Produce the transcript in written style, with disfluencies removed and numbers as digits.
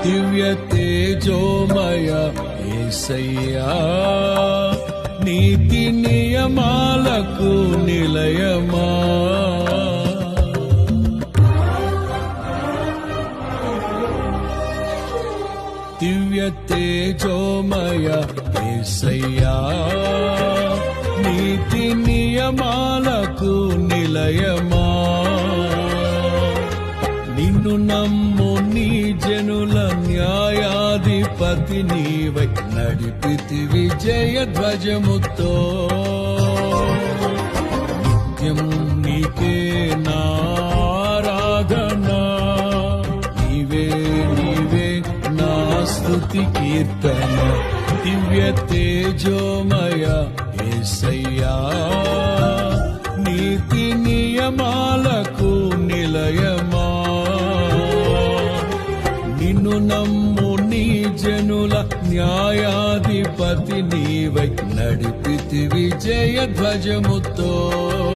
దివ్య తేజోమయ యేసయ్యా, నీతి నియమాలకు నిలయమా. దివ్య తేజోమయ యేసయ్యా, నీతి నియమాలకు నిలయమా. నిన్ను నమ్ము నీ జనుల న్యాయాధిపతి నీవై నడిపితివి జయధ్వజముతో. నిత్యం నీకే నారాధనా, నీవే నీవే నా స్తుతి కీర్తన. దివ్య తేజోమయ యేసయ్యా, నీతి నియమాలకు నిలయమా. నిన్ను నమ్ము నీ జనుల న్యాయాధిపతి నీవై నడిపితివి జయధ్వజముతో.